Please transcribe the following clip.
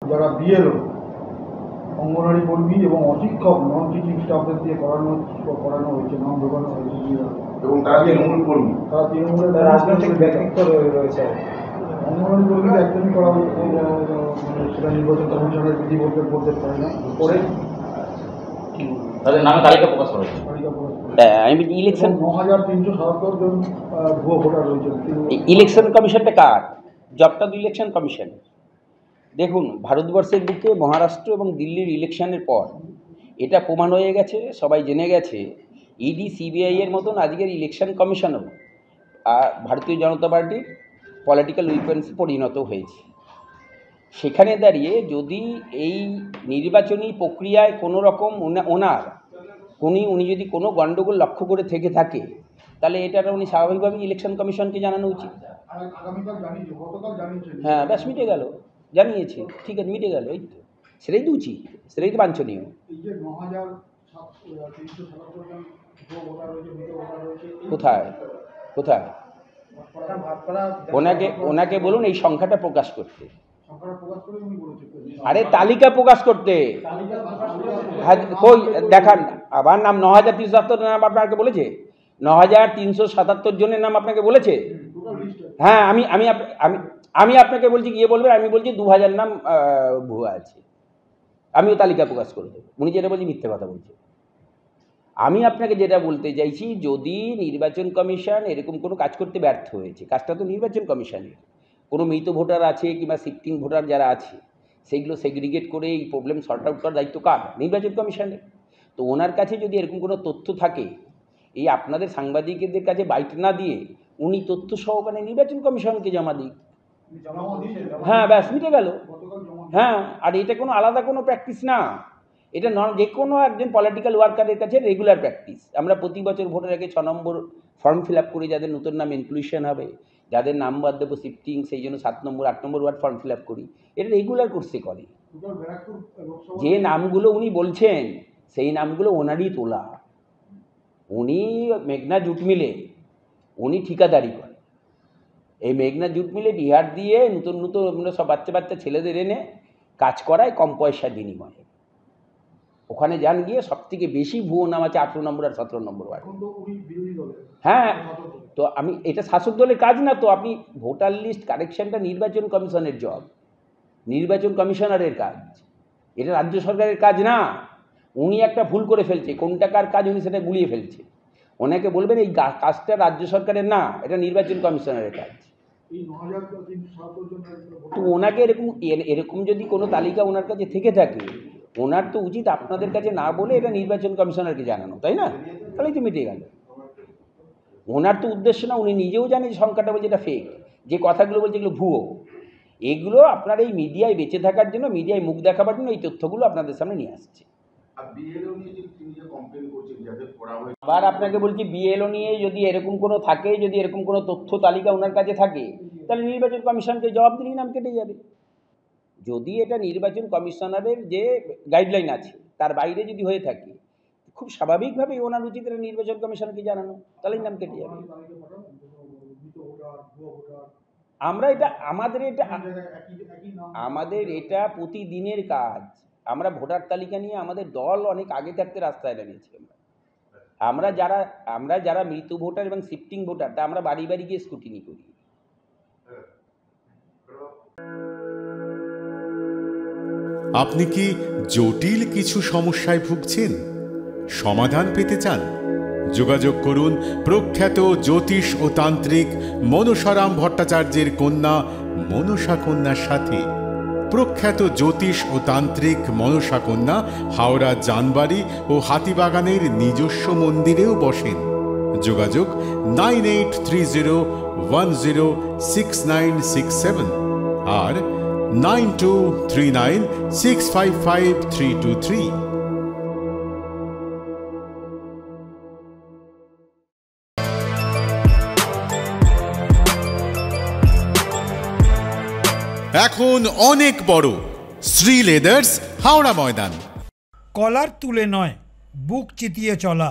যারা বিএলও অঙ্গনওয়াড়ি কর্মী এবং অশিক্ষক নন টিচিং স্টাফদের দিয়ে করানো হয়েছে, নাম ঢোকানো হয়েছে এবং তারা তৃণমূল কর্মী, তারা তৃণমূলের রাজনৈতিক ব্যক্তিত্ব রয়েছে। অঙ্গনওয়াড়ি কর্মীরা একদমই করা সেটা নির্বাচন কমিশনের বিধি বলতে পারে না করে তাদের নামে তালিকা প্রকাশ করা হয়েছে। ইলেকশন ৯,৩৭৭ জন ভুয়ো ভোটার রয়েছে। ইলেকশন কমিশনটা কার? জবটা তো ইলেকশন কমিশন। দেখুন, ভারতবর্ষের বুকে মহারাষ্ট্র এবং দিল্লির ইলেকশনের পর এটা প্রমাণ হয়ে গেছে, সবাই জেনে গেছে, ইডি সিবিআই এর মতন আজকের ইলেকশন কমিশনও ভারতীয় জনতা পার্টির পলিটিক্যাল উইপেন্সে পরিণত হয়েছে। সেখানে দাঁড়িয়ে যদি এই নির্বাচনী প্রক্রিয়ায় কোনো রকম উনি যদি কোনো গণ্ডগোল লক্ষ্য করে থেকে থাকে, তাহলে এটা উনি স্বাভাবিকভাবেই ইলেকশন কমিশনকে জানানো উচিত। হ্যাঁ, ব্যাস মিটে গেল, জানিয়েছে, ঠিক আছে, মিটে গেল, এই তো সেটাই তো উচিত, সেটাই তো বাঞ্ছনীয়। কোথায় কোথায় ওনাকে বলুন এই সংখ্যাটা প্রকাশ করতে। আরে তালিকা প্রকাশ করতে, কই দেখান আবার নাম। ৯,৩৭৭ নাম আপনাকে বলেছে? ৯,৩৭৭ জনের নাম আপনাকে বলেছে? হ্যাঁ, আমি আপনাকে বলছি, গিয়ে বলবেন আমি বলছি ২,০০০ নাম ভুয়া আছে, আমিও তালিকা প্রকাশ করে দেবো। উনি যেটা বলছি মিথ্যে কথা বলছে। আমি আপনাকে যেটা বলতে চাইছি, যদি নির্বাচন কমিশন এরকম কোনো কাজ করতে ব্যর্থ হয়েছে, কাজটা তো নির্বাচন কমিশনের, কোনো মৃত ভোটার আছে কিংবা শিফটিং ভোটার যারা আছে সেগুলো সেগ্রিগেট করে এই প্রবলেম সর্ট আউট করার দায়িত্ব কার? নির্বাচন কমিশনের। তো ওনার কাছে যদি এরকম কোনো তথ্য থাকে, এই আপনাদের সাংবাদিকদের কাছে বাইট না দিয়ে উনি তথ্য সহকারে নির্বাচন কমিশনকে জমা দিক। হ্যাঁ, ব্যাস মিটে গেল। হ্যাঁ, আর এটা কোনো আলাদা কোনো প্র্যাকটিস না, এটা যে কোনো একজন পলিটিক্যাল ওয়ার্কারের কাছে রেগুলার প্র্যাকটিস। আমরা প্রতি বছর ভোটের আগে ৬ নম্বর ফর্ম ফিল আপ করি, যাদের নতুন নাম ইনক্লুশন হবে, যাদের নাম বাদ দেবো শিফটিং, সেই জন্য ৭ নম্বর ৮ নম্বর ওয়ার্ড ফর্ম ফিল আপ করি। এটা রেগুলার কোর্সে করে। যে নামগুলো উনি বলছেন সেই নামগুলো ওনারই তোলা। উনি মেঘনা জুট মিলে উনি ঠিকাদারি করে। এই মেঘনা জুট মিলে বিহার দিয়ে নতুন সব বাচ্চা ছেলেদের এনে কাজ করায় কম পয়সার বিনিময়ে। ওখানে যান, গিয়ে সব থেকে বেশি ভুয়ো নাম আছে ১৮ নম্বর আর ১৭ নম্বর ওয়ার্ড। হ্যাঁ, তো এটা শাসক দলের কাজ না তো। আপনি ভোটার লিস্ট কারেকশনটা নির্বাচন কমিশনের জব, নির্বাচন কমিশনারের কাজ, এটা রাজ্য সরকারের কাজ না। উনি একটা ভুল করে ফেলছে, কোনটা কার কাজ উনি সেটা গুলিয়ে ফেলছে। ওনাকে বলবেন এই কাজটা রাজ্য সরকারের না, এটা নির্বাচন কমিশনারের কাজ। তো ওনাকে এরকম যদি কোনো তালিকা ওনার কাছে থেকে থাকে, ওনার তো উচিত আপনাদের কাছে না বলে এটা নির্বাচন কমিশনারকে জানানো, তাই না? তাহলেই তো মিটে গেল। ওনার তো উদ্দেশ্য না, উনি নিজেও জানে যে সংখ্যাটা বলছে এটা ফেক, যে কথাগুলো বলছে এগুলো ভুয়ো। এগুলো আপনার এই মিডিয়ায় বেঁচে থাকার জন্য, মিডিয়ায় মুখ দেখাবার জন্য এই তথ্যগুলো আপনাদের সামনে নিয়ে আসছে। আবার আপনাকে বলছি, বিএলও নিয়ে যদি এরকম কোনো থাকে, যদি এরকম কোনো তথ্য তালিকা ওনার কাছে থাকে, তাহলে নির্বাচন কমিশনকে জবাব দিলেই নাম কেটে যাবে। যদি এটা নির্বাচন কমিশনারের যে গাইডলাইন আছে তার বাইরে যদি হয়ে থাকে, খুব স্বাভাবিকভাবেই ওনার উচিত এটা নির্বাচন কমিশনকে জানানো, তাহলেই নাম কেটে যাবে। আমাদের এটা প্রতিদিনের কাজ। আমরা ভোটার তালিকা নিয়ে আমাদের দল অনেক আগে থাকতে রাস্তায় দাঁড়িয়েছি। আমরা যারা মৃত ভোটার এবং শিফটিং ভোটার, তা আমরা বাড়ি বাড়ি গিয়ে স্ক্রুটিনি করি। আপনি কি জটিল কিছু সমস্যায় ভুগছেন? সমাধান পেতে চান? যোগাযোগ করুন প্রখ্যাত জ্যোতিষ ও তান্ত্রিক মনসারাম ভট্টাচার্যের কন্যা মনসা কন্যার সাথে। প্রখ্যাত জ্যোতিষ ও তান্ত্রিক মনসা কন্যা হাওড়া জানবাড়ি ও হাতিবাগানের নিজস্ব মন্দিরেও বসেন। যোগাযোগ 9830106967 আর 9239655323। এখন অনেক বড় শ্রী লেদার্স হাওড়া ময়দান। কলার তুলে নয়, বুক চিতিয়ে চলা।